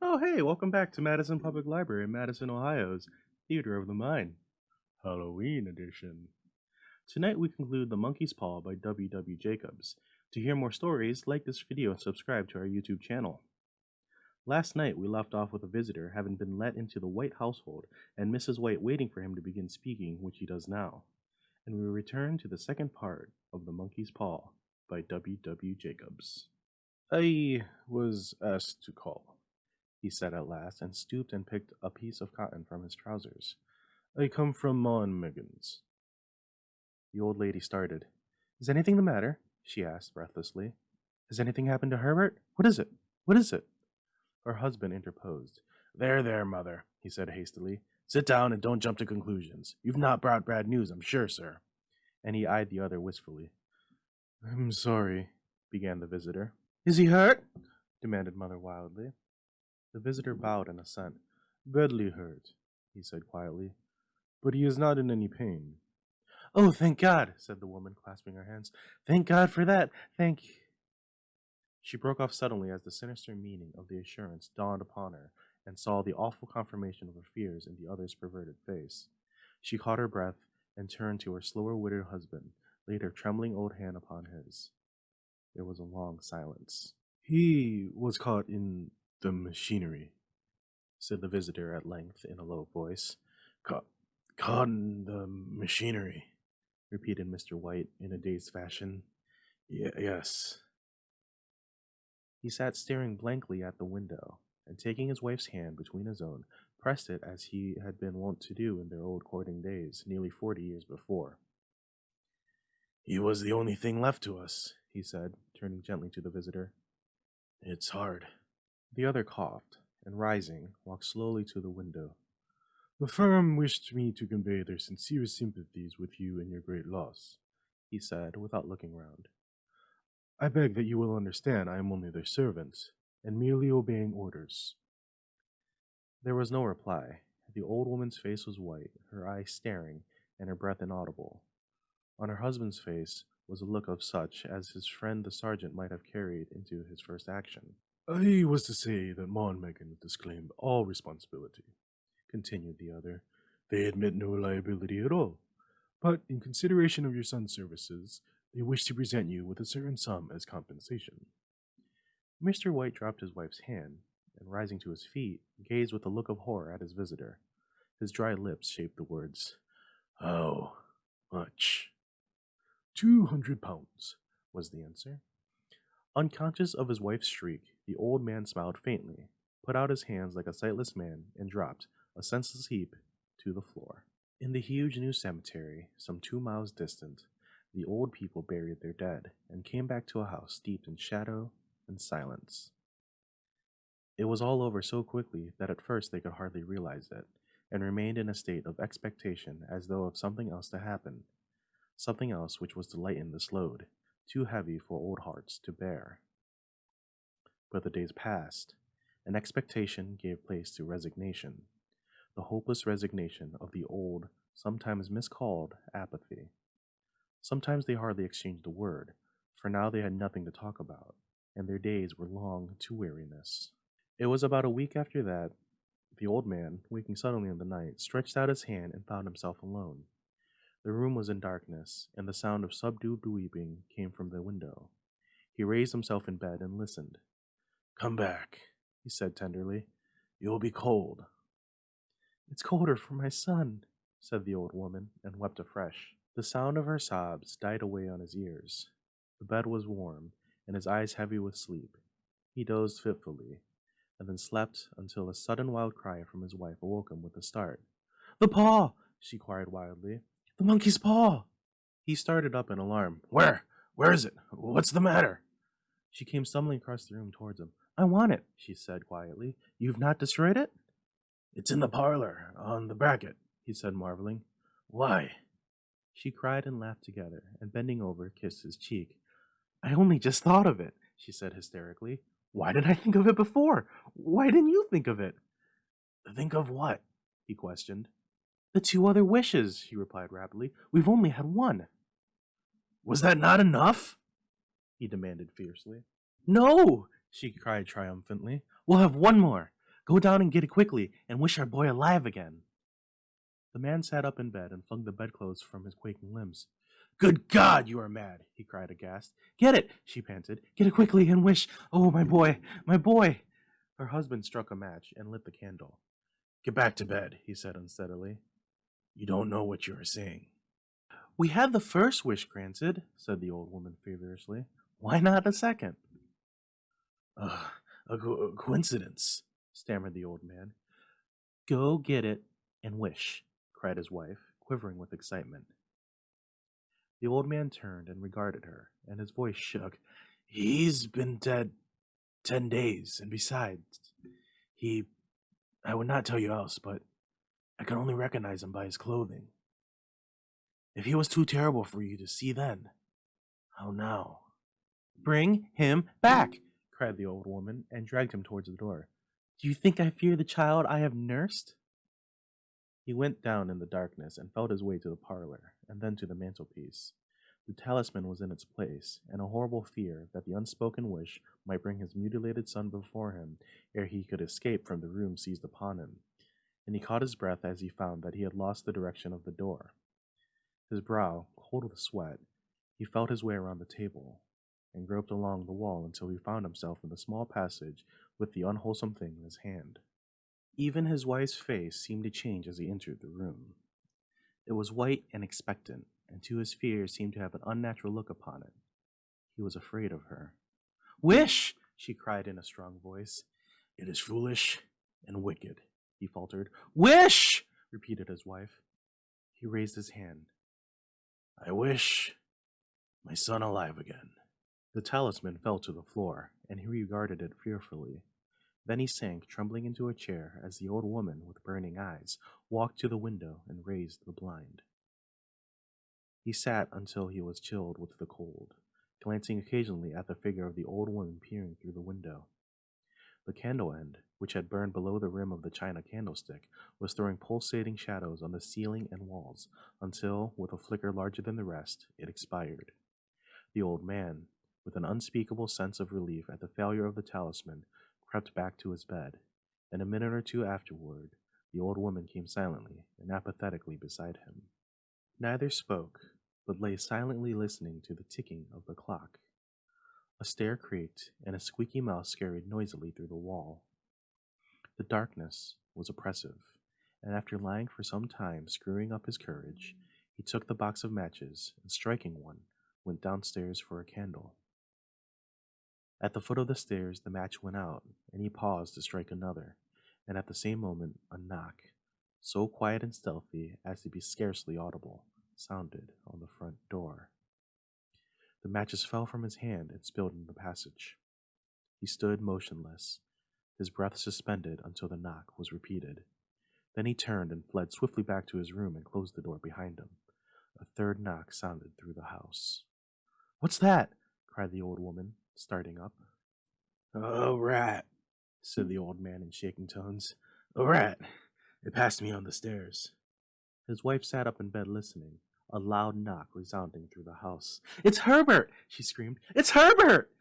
Oh, hey, welcome back to Madison Public Library in Madison, Ohio's Theater of the Mind, Halloween edition. Tonight we conclude The Monkey's Paw by W. W. Jacobs. To hear more stories, like this video and subscribe to our YouTube channel. Last night we left off with a visitor having been let into the White household and Mrs. White waiting for him to begin speaking, which he does now. And we return to the second part of The Monkey's Paw by W. W. Jacobs. I was asked to call, he said at last, and stooped and picked a piece of cotton from his trousers. I come from Ma and Megan's. The old lady started. Is anything the matter? She asked breathlessly. Has anything happened to Herbert? What is it? What is it? Her husband interposed. There, mother, he said hastily. Sit down and don't jump to conclusions. You've not brought bad news, I'm sure, sir. And he eyed the other wistfully. I'm sorry, began the visitor. Is he hurt? Demanded Mother wildly. The visitor bowed in assent. Badly hurt, he said quietly, but he is not in any pain. Oh, thank God, said the woman, clasping her hands. Thank God for that. She broke off suddenly as the sinister meaning of the assurance dawned upon her and saw the awful confirmation of her fears in the other's perverted face. She caught her breath and turned to her slower-witted husband, laid her trembling old hand upon his. There was a long silence. He was caught in the machinery, said the visitor at length in a low voice. Caught in the machinery, repeated Mr. White in a dazed fashion. Yes. He sat staring blankly at the window, and taking his wife's hand between his own, pressed it as he had been wont to do in their old courting days, nearly 40 years before. He was the only thing left to us, he said, turning gently to the visitor. It's hard. The other coughed, and rising, walked slowly to the window. The firm wished me to convey their sincerest sympathies with you in your great loss, he said, without looking round. I beg that you will understand I am only their servant, and merely obeying orders. There was no reply. The old woman's face was white, her eyes staring, and her breath inaudible. On her husband's face was a look of such as his friend the sergeant might have carried into his first action. I was to say that Ma and Megan disclaimed all responsibility, continued the other. They admit no liability at all, but in consideration of your son's services, they wish to present you with a certain sum as compensation. Mr. White dropped his wife's hand, and rising to his feet, gazed with a look of horror at his visitor. His dry lips shaped the words, How much? 200 pounds, was the answer. Unconscious of his wife's shriek, the old man smiled faintly, put out his hands like a sightless man, and dropped, a senseless heap, to the floor. In the huge new cemetery, some 2 miles distant, the old people buried their dead, and came back to a house steeped in shadow and silence. It was all over so quickly that at first they could hardly realize it, and remained in a state of expectation as though of something else to happen, something else which was to lighten this load, too heavy for old hearts to bear. But the days passed, and expectation gave place to resignation, the hopeless resignation of the old, sometimes miscalled, apathy. Sometimes they hardly exchanged a word, for now they had nothing to talk about, and their days were long to weariness. It was about a week after that the old man, waking suddenly in the night, stretched out his hand and found himself alone. The room was in darkness, and the sound of subdued weeping came from the window. He raised himself in bed and listened. Come back, he said tenderly. You'll be cold. It's colder for my son, said the old woman, and wept afresh. The sound of her sobs died away on his ears. The bed was warm, and his eyes heavy with sleep. He dozed fitfully, and then slept until a sudden wild cry from his wife awoke him with a start. The paw! She cried wildly. The monkey's paw! He started up in alarm. Where? Where is it? What's the matter? She came stumbling across the room towards him. I want it, she said quietly. You've not destroyed it? It's in the parlor, on the bracket, he said, marveling. Why? She cried and laughed together, and bending over, kissed his cheek. I only just thought of it, she said hysterically. Why didn't I think of it before? Why didn't you think of it? Think of what? He questioned. The 2 other wishes, she replied rapidly. We've only had one. Was that not enough? He demanded fiercely. No, she cried triumphantly. We'll have one more. Go down and get it quickly, and wish our boy alive again." The man sat up in bed and flung the bedclothes from his quaking limbs. "Good God, you are mad!" he cried aghast. "Get it!" she panted. "Get it quickly and wish. Oh, my boy, my boy!" Her husband struck a match and lit the candle. "Get back to bed," he said unsteadily. "You don't know what you are saying." "We had the first wish granted," said the old woman feverishly. "Why not a second?" "Ugh, a coincidence," stammered the old man. "Go get it and wish," cried his wife, quivering with excitement. The old man turned and regarded her, and his voice shook. "He's been dead 10 days, and besides, he... I would not tell you else, but I could only recognize him by his clothing. If he was too terrible for you to see then, how now?" "Bring him back!" cried the old woman, and dragged him towards the door. "Do you think I fear the child I have nursed?" He went down in the darkness and felt his way to the parlor, and then to the mantelpiece. The talisman was in its place, and a horrible fear that the unspoken wish might bring his mutilated son before him ere he could escape from the room seized upon him, and he caught his breath as he found that he had lost the direction of the door. His brow cold with sweat, he felt his way around the table, and groped along the wall until he found himself in the small passage with the unwholesome thing in his hand. Even his wife's face seemed to change as he entered the room. It was white and expectant, and to his fears seemed to have an unnatural look upon it. He was afraid of her. "Wish!" she cried in a strong voice. "It is foolish and wicked," he faltered. "Wish!" repeated his wife. He raised his hand. "I wish my son alive again." The talisman fell to the floor, and he regarded it fearfully. Then he sank trembling into a chair as the old woman, with burning eyes, walked to the window and raised the blind. He sat until he was chilled with the cold, glancing occasionally at the figure of the old woman peering through the window. The candle end, which had burned below the rim of the china candlestick, was throwing pulsating shadows on the ceiling and walls until, with a flicker larger than the rest, it expired. The old man, with an unspeakable sense of relief at the failure of the talisman, crept back to his bed, and a minute or two afterward, the old woman came silently and apathetically beside him. Neither spoke, but lay silently listening to the ticking of the clock. A stair creaked, and a squeaky mouse scurried noisily through the wall. The darkness was oppressive, and after lying for some time screwing up his courage, he took the box of matches, and striking one, went downstairs for a candle. At the foot of the stairs the match went out, and he paused to strike another, and at the same moment a knock, so quiet and stealthy as to be scarcely audible, sounded on the front door. The matches fell from his hand and spilled in the passage. He stood motionless, his breath suspended until the knock was repeated. Then he turned and fled swiftly back to his room and closed the door behind him. A third knock sounded through the house. "What's that?" cried the old woman, starting up. "A rat," said the old man in shaking tones. "A rat. It passed me on the stairs." His wife sat up in bed listening, a loud knock resounding through the house. "It's Herbert!" she screamed. "It's Herbert!"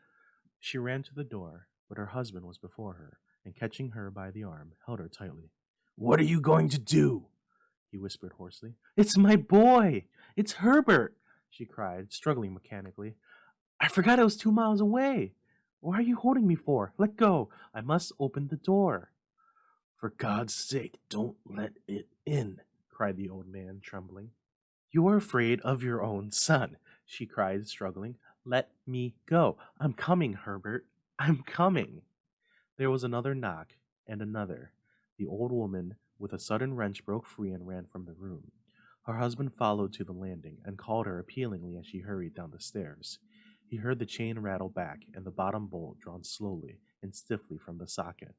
She ran to the door, but her husband was before her, and catching her by the arm, held her tightly. "What are you going to do?" he whispered hoarsely. "It's my boy! It's Herbert!" she cried, struggling mechanically. "I forgot I was 2 miles away. What are you holding me for? Let go. I must open the door." "For God's sake, don't let it in," cried the old man, trembling. "You are afraid of your own son," she cried, struggling. "Let me go. I'm coming, Herbert. I'm coming." There was another knock, and another. The old woman, with a sudden wrench, broke free and ran from the room. Her husband followed to the landing and called her appealingly as she hurried down the stairs. He heard the chain rattle back and the bottom bolt drawn slowly and stiffly from the socket.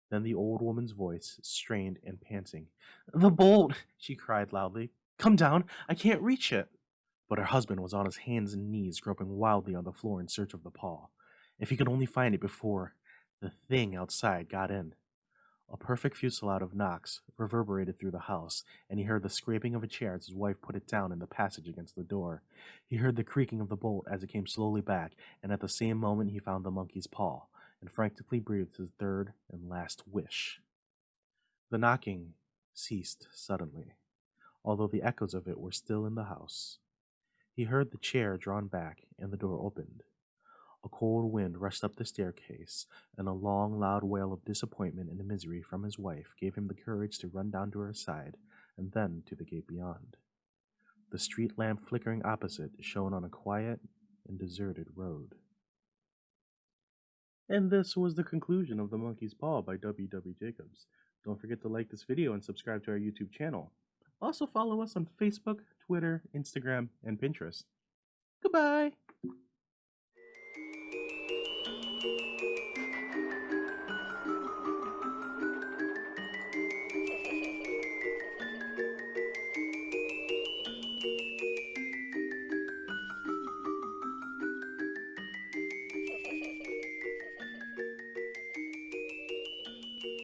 Then the old woman's voice, strained and panting. "The bolt!" she cried loudly. "Come down! I can't reach it!" But her husband was on his hands and knees, groping wildly on the floor in search of the paw. If he could only find it before the thing outside got in. A perfect fusillade of knocks reverberated through the house, and he heard the scraping of a chair as his wife put it down in the passage against the door. He heard the creaking of the bolt as it came slowly back, and at the same moment he found the monkey's paw, and frantically breathed his third and last wish. The knocking ceased suddenly, although the echoes of it were still in the house. He heard the chair drawn back and the door opened. A cold wind rushed up the staircase, and a long, loud wail of disappointment and misery from his wife gave him the courage to run down to her side and then to the gate beyond. The street lamp flickering opposite shone on a quiet and deserted road. And this was the conclusion of The Monkey's Paw by W. W. Jacobs. Don't forget to like this video and subscribe to our YouTube channel. Also follow us on Facebook, Twitter, Instagram, and Pinterest. Goodbye!